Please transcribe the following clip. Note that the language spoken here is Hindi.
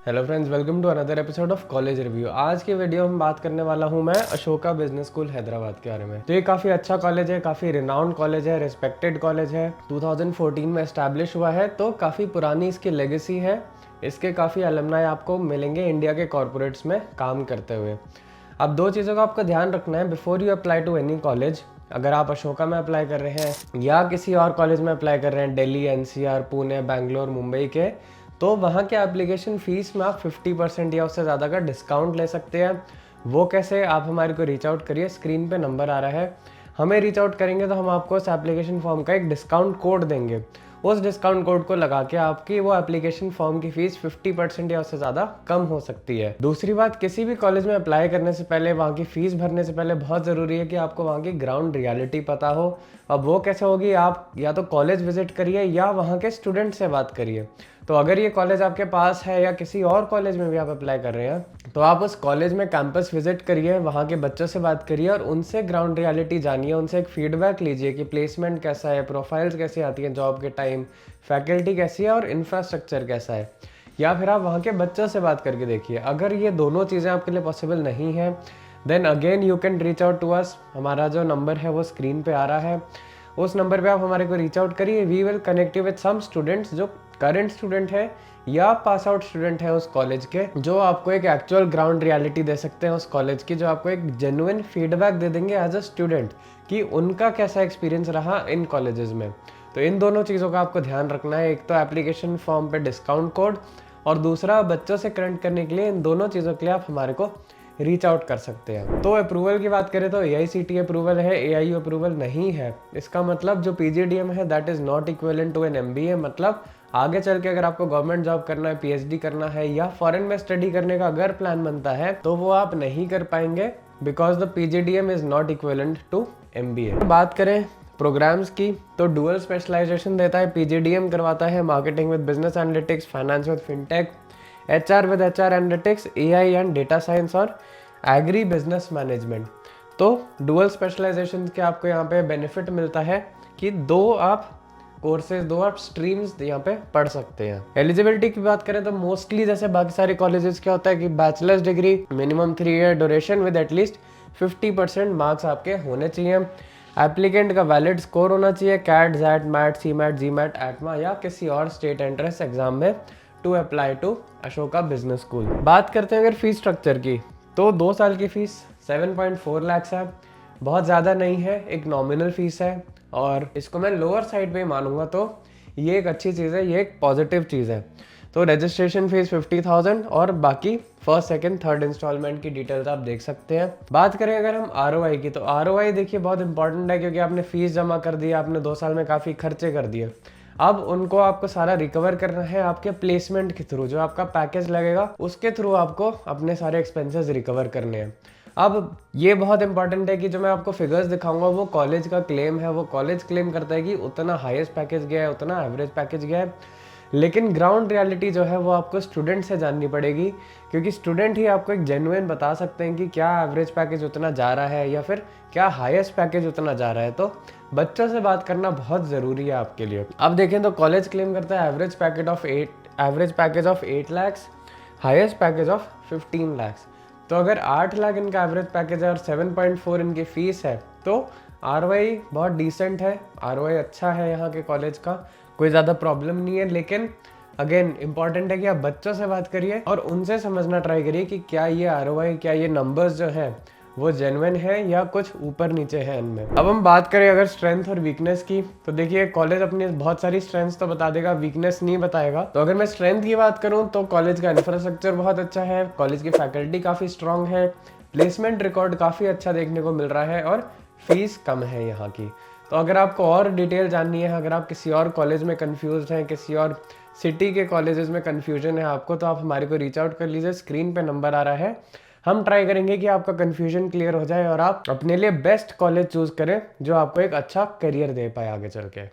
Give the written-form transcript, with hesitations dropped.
Hello friends, welcome to another episode of college review. आज की वीडियो में बात करने वाला हूं मैं अशोका बिजनेस स्कूल हैदराबाद के बारे में। तो ये काफ़ी अच्छा कॉलेज है, काफ़ी रिनाउंड कॉलेज है, रिस्पेक्टेड कॉलेज है। 2014 में एस्टैब्लिश हुआ है, तो काफ़ी पुरानी इसकी लेगेसी है। इसके काफ़ी अलमनाई आपको मिलेंगे इंडिया के कॉरपोरेट्स में काम करते हुए। अब दो चीज़ों का आपको ध्यान रखना है before you apply to any college. अगर आप अशोका में अप्लाई कर रहे हैं या किसी और कॉलेज में अप्लाई कर रहे हैं, दिल्ली, एनसीआर, पुणे, बैंगलोर, मुंबई के, तो वहाँ के एप्लीकेशन फ़ीस में आप 50% या उससे ज़्यादा का डिस्काउंट ले सकते हैं। वो कैसे, आप हमारे को रीच आउट करिए, स्क्रीन पे नंबर आ रहा है। हमें रीच आउट करेंगे तो हम आपको उस एप्लीकेशन फॉर्म का एक डिस्काउंट कोड देंगे। उस डिस्काउंट कोड को लगा के आपकी वो एप्लीकेशन फॉर्म की फ़ीस 50% या उससे ज़्यादा कम हो सकती है। दूसरी बात, किसी भी कॉलेज में अप्लाई करने से पहले, वहाँ की फ़ीस भरने से पहले बहुत ज़रूरी है कि आपको वहाँ की ग्राउंड रियलिटी पता हो। अब वो कैसे होगी, आप या तो कॉलेज विजिट करिए या वहाँ के स्टूडेंट से बात करिए। तो अगर ये कॉलेज आपके पास है या किसी और कॉलेज में भी आप अप्लाई कर रहे हैं, तो आप उस कॉलेज में कैंपस विजिट करिए, वहाँ के बच्चों से बात करिए और उनसे ग्राउंड रियलिटी जानिए, उनसे एक फीडबैक लीजिए कि प्लेसमेंट कैसा है, प्रोफाइल्स कैसी आती हैं जॉब के टाइम, फैकल्टी कैसी है और इंफ्रास्ट्रक्चर कैसा है। या फिर आप वहाँ के बच्चों से बात करके देखिए। अगर ये दोनों चीज़ें आपके लिए पॉसिबल नहीं है, then again you can reach out to us. हमारा जो नंबर है वो स्क्रीन पे आ रहा है, उस नंबर पे आप हमारे को रीच आउट करिए। We will connect you with some students जो करंट स्टूडेंट है या पास आउट स्टूडेंट है उस कॉलेज के, जो आपको एक एक्चुअल ग्राउंड रियलिटी दे सकते हैं उस कॉलेज की, जो आपको एक जेन्युइन फीडबैक दे देंगे एज अ स्टूडेंट कि उनका कैसा एक्सपीरियंस रहा इन कॉलेजेस में। तो इन दोनों चीज़ों का आपको ध्यान रखना है, एक तो एप्लीकेशन फॉर्म पे डिस्काउंट कोड, और दूसरा बच्चों से कनेक्ट करने के लिए इन दोनों चीज़ों के लिए आप हमारे को रीच आउट कर सकते हैं। तो अप्रूवल की बात करें तो AICTE अप्रूवल है, AIU अप्रूवल नहीं है। इसका मतलब जो PGDM है that is not equivalent to an MBA। मतलब आगे चल के अगर आपको गवर्नमेंट जॉब करना है, PhD करना है या फॉरेन में स्टडी करने का अगर प्लान बनता है, तो वो आप नहीं कर पाएंगे because the PGDM is not equivalent to MBA। बात करें प्रोग्राम्स की, तो डुअल स्पेशलाइजेशन देता है। PGDM करवाता है marketing with business analytics, finance with fintech, HR with HR analytics, AI and data science और एग्री बिजनेस मैनेजमेंट। तो डुअल स्पेशलाइजेशन के आपको यहाँ पे बेनिफिट मिलता है कि दो आप कोर्सेज, दो आप स्ट्रीम्स यहाँ पे पढ़ सकते हैं। एलिजिबिलिटी की बात करें तो मोस्टली जैसे बाकी सारे कॉलेजेस क्या होता है कि bachelors degree, minimum 3 year duration with at least 50% marks आपके होने चाहिए। एप्लीकेंट का वैलिड स्कोर होना चाहिए CAT, XAT, MAT, CMAT, GMAT, ATMA या किसी और स्टेट एंट्रेंस एग्जाम में to apply to Ashoka business school. बात करते हैं अगर फीस स्ट्रक्चर की, तो 2 साल की फीस 7.4 लाख है। बहुत ज़्यादा नहीं है, एक नॉमिनल फीस है और इसको मैं लोअर साइड पे मानूंगा, तो ये एक अच्छी चीज़ है, ये एक पॉजिटिव चीज़ है। तो रजिस्ट्रेशन फीस 50,000 और बाकी फर्स्ट, सेकंड, थर्ड इंस्टॉलमेंट की डिटेल्स आप देख सकते हैं। बात करें अगर हम ROI की, तो ROI देखिए बहुत इंपॉर्टेंट है, क्योंकि आपने फीस जमा कर दी, आपने 2 साल में काफ़ी खर्चे कर दिए। अब उनको आपको सारा रिकवर करना है आपके प्लेसमेंट के थ्रू, जो आपका पैकेज लगेगा उसके थ्रू आपको अपने सारे एक्सपेंसेस रिकवर करने हैं। अब ये बहुत इंपॉर्टेंट है कि जो मैं आपको फिगर्स दिखाऊंगा वो कॉलेज का क्लेम है, वो कॉलेज क्लेम करता है कि उतना हाईएस्ट पैकेज गया है, उतना एवरेज पैकेज गया है। लेकिन ग्राउंड रियलिटी जो है वो आपको स्टूडेंट से जाननी पड़ेगी, क्योंकि स्टूडेंट ही आपको एक जेन्युइन बता सकते हैं कि क्या एवरेज पैकेज उतना जा रहा है या फिर क्या हाईएस्ट पैकेज उतना जा रहा है। तो बच्चों से बात करना बहुत ज़रूरी है आपके लिए। अब देखें तो कॉलेज क्लेम करता है average package of 8 lakh, highest package of 15 lakh. तो अगर 8 लाख इनका एवरेज पैकेज है और 7.4 इनकी फीस है, तो ROI बहुत डिसेंट है, ROI अच्छा है यहाँ के कॉलेज का, कोई ज़्यादा प्रॉब्लम नहीं है। लेकिन अगेन इंपॉर्टेंट है कि आप बच्चों से बात करिए और उनसे समझना ट्राई करिए कि क्या ये ROI, क्या ये नंबर्स जो हैं वो जेन्युइन है या कुछ ऊपर नीचे है इनमें। अब हम बात करें अगर स्ट्रेंथ और वीकनेस की, तो देखिए कॉलेज अपनी बहुत सारी स्ट्रेंथ्स तो बता देगा, वीकनेस नहीं बताएगा। तो अगर मैं स्ट्रेंथ की बात करूं तो कॉलेज का इंफ्रास्ट्रक्चर बहुत अच्छा है, कॉलेज की फैकल्टी काफ़ी स्ट्रांग है, प्लेसमेंट रिकॉर्ड काफ़ी अच्छा देखने को मिल रहा है और फीस कम है यहाँ की। तो अगर आपको और डिटेल जाननी है, अगर आप किसी और कॉलेज में कन्फ्यूज हैं, किसी और सिटी के कॉलेजेस में कन्फ्यूजन है आपको, तो आप हमारे को रीच आउट कर लीजिए, स्क्रीन पे नंबर आ रहा है। हम ट्राई करेंगे कि आपका कन्फ्यूजन क्लियर हो जाए और आप अपने लिए बेस्ट कॉलेज चूज करें जो आपको एक अच्छा करियर दे पाए आगे चल के।